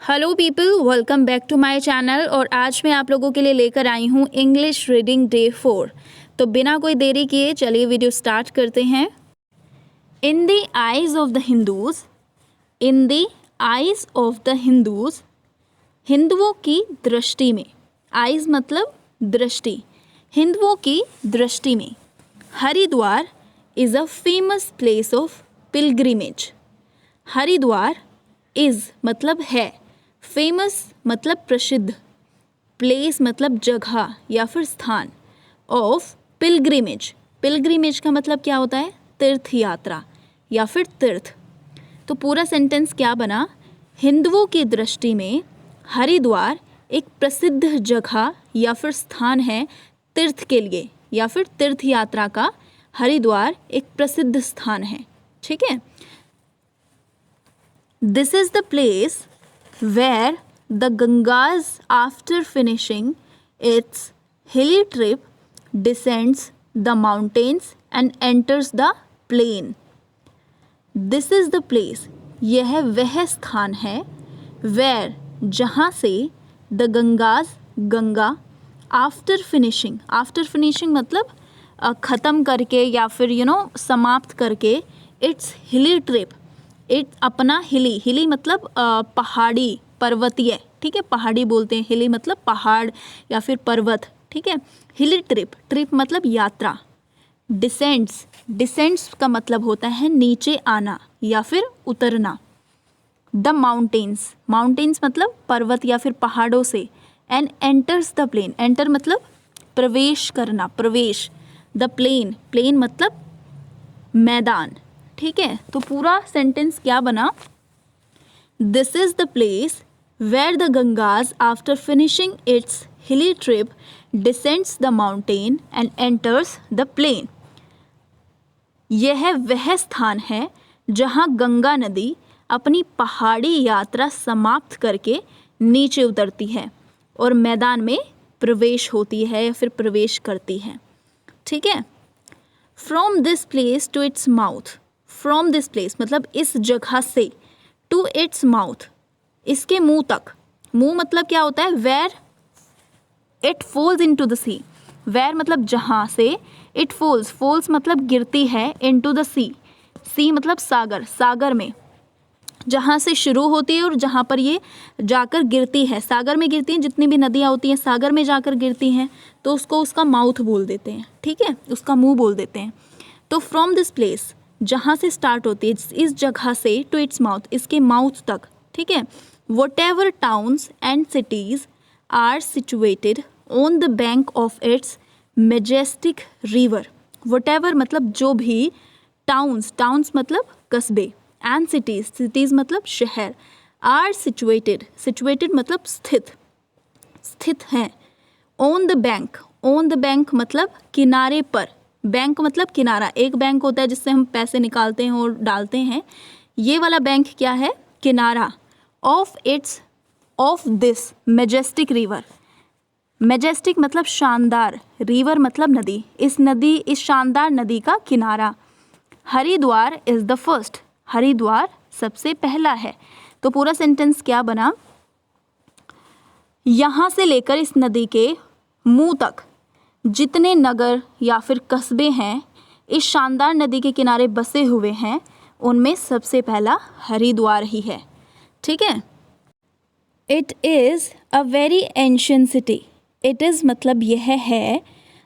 Hello people, welcome back to my channel. और आज मैं आप लोगों के लिए लेकर आई हूँ इंग्लिश रीडिंग डे 4। तो बिना कोई देरी किए चलिए वीडियो स्टार्ट करते हैं। In the eyes of the Hindus, in the eyes of the Hindus, हिंदुओं की दृष्टि में। आइज मतलब दृष्टि, हिंदुओं की दृष्टि में Haridwar is a famous place of pilgrimage. Haridwar is मतलब है, फेमस मतलब प्रसिद्ध, प्लेस मतलब जगह या फिर स्थान, ऑफ पिलग्रिमेज। पिलग्रिमेज का मतलब क्या होता है? तीर्थ यात्रा या फिर तीर्थ। तो पूरा सेंटेंस क्या बना? हिंदुओं की दृष्टि में हरिद्वार एक प्रसिद्ध जगह या फिर स्थान है तीर्थ के लिए, या फिर तीर्थ यात्रा का हरिद्वार एक प्रसिद्ध स्थान है। ठीक है। This is the place where the Gangas, after finishing its hilly trip, descends the mountains and enters the plain. This is the place, यह वह स्थान है, where जहाँ से the Gangas, Ganga, after finishing मतलब ख़त्म करके या फिर समाप्त करके its hilly trip, अपना हिली मतलब पहाड़ी, पर्वतीय। ठीक है, पहाड़ी बोलते हैं, हिली मतलब पहाड़ या फिर पर्वत। ठीक है, हिली ट्रिप मतलब यात्रा। डिसेंड्स का मतलब होता है नीचे आना या फिर उतरना। द माउंटेन्स मतलब पर्वत या फिर पहाड़ों से। And enters the plain, enter मतलब प्रवेश करना, प्रवेश। द प्लेन मतलब मैदान। ठीक है, तो पूरा सेंटेंस क्या बना? This is the place where the Ganges after finishing its hilly trip descends the mountain and enters the plain. यह वह स्थान है जहाँ गंगा नदी अपनी पहाड़ी यात्रा समाप्त करके नीचे उतरती है और मैदान में प्रवेश होती है या फिर प्रवेश करती है। ठीक है। From this place to its mouth, from this place मतलब इस जगह से, टू इट्स माउथ इसके मुंह तक। मुंह मतलब क्या होता है? Where it falls into the sea, where मतलब जहाँ से, इट फॉल्स मतलब गिरती है, इनटू द सी मतलब सागर, सागर में जहाँ से शुरू होती है और जहाँ पर ये जाकर गिरती है, सागर में गिरती हैं। जितनी भी नदियाँ होती हैं सागर में जाकर गिरती हैं, तो उसको उसका माउथ बोल देते हैं। ठीक है, उसका मुंह बोल देते हैं। तो फ्रॉम दिस प्लेस जहाँ से स्टार्ट होती है, इस जगह से, टू इट्स माउथ इसके माउथ तक। ठीक है। Whatever towns and cities are situated on the bank of its majestic river. Whatever मतलब जो भी, टाउन्स मतलब कस्बे, एंड सिटीज़ मतलब शहर, आर सिचुएटेड मतलब स्थित हैं, ऑन द बैंक मतलब किनारे पर, बैंक मतलब किनारा। एक बैंक होता है जिससे हम पैसे निकालते हैं और डालते हैं, ये वाला बैंक क्या है? किनारा। Of this Majestic river, Majestic मतलब शानदार, रिवर मतलब नदी, इस शानदार नदी का किनारा। Haridwar is the first, Haridwar सबसे पहला है। तो पूरा सेंटेंस क्या बना? यहाँ से लेकर इस नदी के मुंह तक जितने नगर या फिर कस्बे हैं इस शानदार नदी के किनारे बसे हुए हैं, उनमें सबसे पहला हरिद्वार ही है। ठीक है। It is a very ancient city, it is मतलब यह है,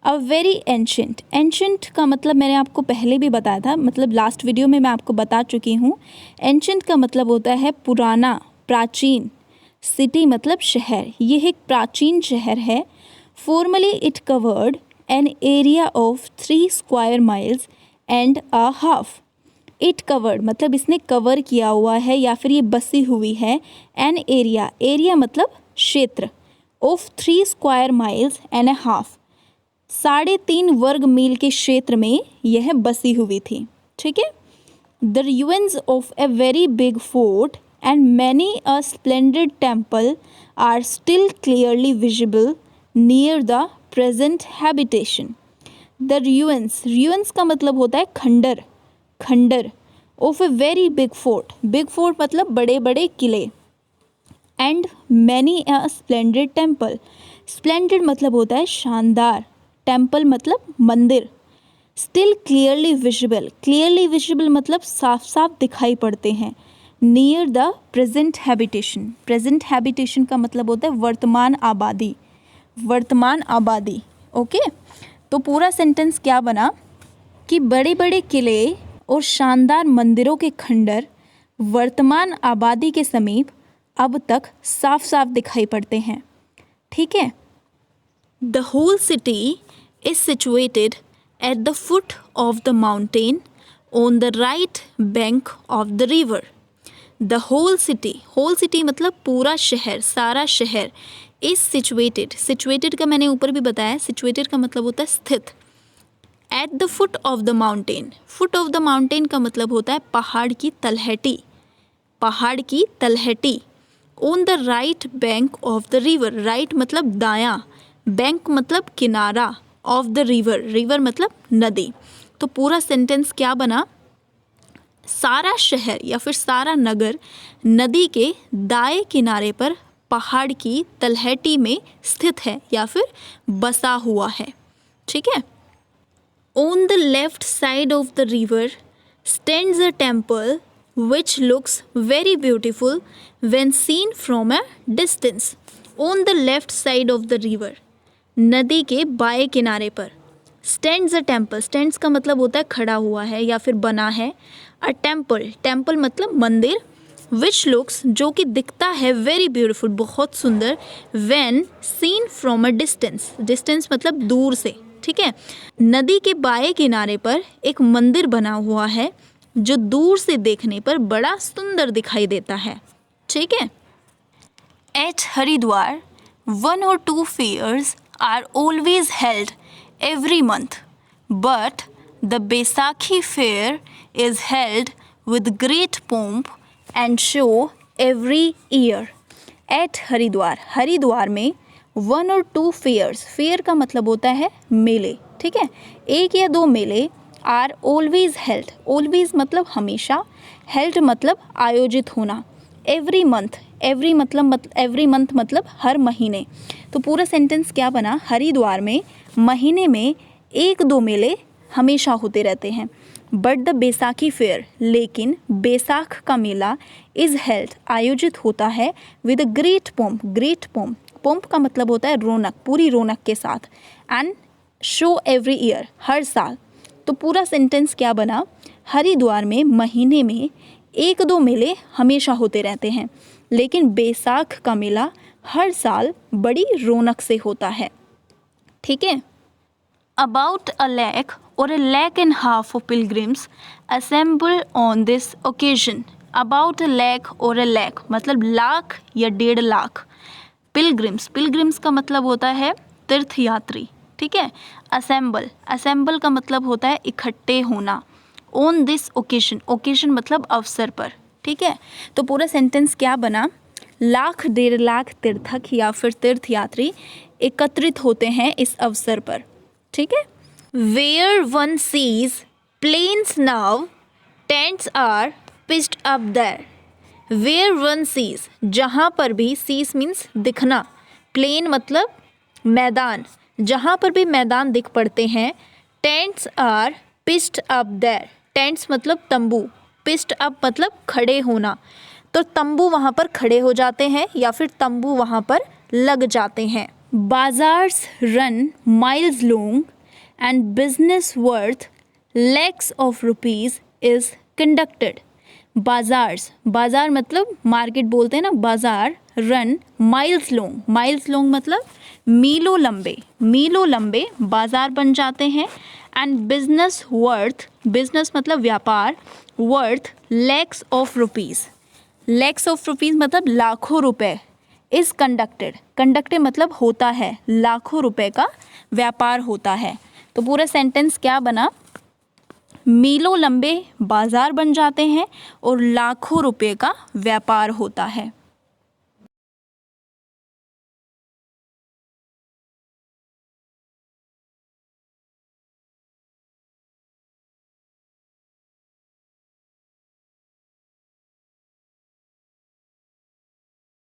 अ वेरी एंशिएंट का मतलब मैंने आपको पहले भी बताया था, मतलब लास्ट वीडियो में मैं आपको बता चुकी हूँ। एंशिएंट का मतलब होता है पुराना, प्राचीन। सिटी मतलब शहर, यह एक प्राचीन शहर है। Formally it covered an area of 3 square miles and a half. It covered मतलब इसने कवर किया हुआ है या फिर ये बसी हुई है। एन एरिया मतलब क्षेत्र, of 3 square miles and a half 3.5 वर्ग मील के क्षेत्र में यह बसी हुई थी। ठीक है। The ruins of a very big fort and many a splendid temple are still clearly visible near the present habitation. The ruins का मतलब होता है खंडर of a very big fort मतलब बड़े बड़े किले, and many a splendid temple. Splendid मतलब होता है शानदार, टेम्पल मतलब मंदिर। Still clearly visible, clearly visible मतलब साफ साफ दिखाई पड़ते हैं। Near the present habitation, present habitation का मतलब होता है वर्तमान आबादी, वर्तमान आबादी। ओके, तो पूरा सेंटेंस क्या बना कि बड़े बड़े किले और शानदार मंदिरों के खंडर वर्तमान आबादी के समीप अब तक साफ साफ दिखाई पड़ते हैं। ठीक है। The whole city is situated at the foot of the mountain on the right bank of the river. The whole city मतलब पूरा शहर, सारा शहर। इज सिचुएटेड, सिचुएटेड का मैंने ऊपर भी बताया, सिचुएटेड का मतलब होता है स्थित। Eight the foot of the mountain, foot of the mountain का मतलब होता है पहाड़ की तलहटी, पहाड़ की तलहटी। On the right bank of the river, right मतलब दायां, बैंक मतलब किनारा, ऑफ द रिवर, रिवर मतलब नदी। तो पूरा सेंटेंस क्या बना, सारा शहर या फिर सारा नगर नदी के दाएं किनारे पर पहाड़ की तलहटी में स्थित है या फिर बसा हुआ है। ठीक है। On the left side of the river stands a temple which looks very beautiful when seen from a distance. On the left side of the river, नदी के बाएं किनारे पर stands a temple, stands का मतलब होता है खड़ा हुआ है या फिर बना है। a temple, temple मतलब मंदिर। which looks, जो कि दिखता है very beautiful, बहुत सुंदर। when seen from a distance, distance मतलब दूर से। ठीक है। नदी के बाएं किनारे पर एक मंदिर बना हुआ है जो दूर से देखने पर बड़ा सुंदर दिखाई देता है। ठीक है। At Haridwar 1 or 2 fairs are always held every month, but the Baisakhi fair is held with great pomp and show every year. At Haridwar, Haridwar में 1 or 2 fairs, फेयर का मतलब होता है मेले। ठीक है। एक या दो मेले आर ऑलवेज हेल्ड, ऑलवेज मतलब हमेशा, हेल्ड मतलब आयोजित होना। एवरी मंथ, एवरी मंथ मतलब हर महीने। तो पूरा सेंटेंस क्या बना, हरिद्वार में महीने में एक दो मेले हमेशा होते रहते हैं। बट द बैसाखी फेयर, लेकिन बैसाख का मेला इज़ हेल्ड आयोजित होता है with a great pomp, great pomp, pomp का मतलब होता है रौनक, पूरी रौनक के साथ। एंड शो एवरी ईयर, हर साल। तो पूरा सेंटेंस क्या बना, हरिद्वार में महीने में एक दो मेले हमेशा होते रहते हैं, लेकिन बैसाख का मेला हर साल बड़ी रौनक से होता है। ठीक है। अबाउट अ लैख और a lakh and half of pilgrims assemble on this occasion. About a lakh और a lakh मतलब लाख या 1.5 लाख। पिलग्रिम्स, पिलग्रिम्स का मतलब होता है तीर्थयात्री। ठीक है। असेंबल, असेंबल का मतलब होता है इकट्ठे होना। ऑन दिस ओकेजन, ओकेजन मतलब अवसर पर। ठीक है। तो पूरा सेंटेंस क्या बना, लाख 1.5 लाख तीर्थक या फिर तीर्थयात्री एकत्रित होते हैं इस अवसर पर। ठीक है। Where one sees plains now tents are pitched up there. Where one sees, जहाँ पर भी, सीज मीन्स दिखना, प्लेन मतलब मैदान, जहाँ पर भी मैदान दिख पड़ते हैं। Tents are pitched up there, tents मतलब तंबू, पिच्ड अप मतलब खड़े होना। तो तंबू वहाँ पर खड़े हो जाते हैं या फिर तंबू वहाँ पर लग जाते हैं। Bazaars run miles long and business worth lakhs of rupees is conducted. Bazaars, बाजार मतलब मार्केट बोलते हैं ना, बाजार। Run miles long, miles long मतलब मीलों लंबे, मीलों लंबे बाजार बन जाते हैं। एंड बिजनेस वर्थ, बिजनेस मतलब व्यापार, worth lakhs of rupees, lakhs of rupees मतलब लाखों रुपए। इज़ कंडक्टेड, कंडक्टेड मतलब होता है, लाखों रुपए का व्यापार होता है। तो पूरा सेंटेंस क्या बना, मीलों लंबे बाजार बन जाते हैं और लाखों रुपए का व्यापार होता है।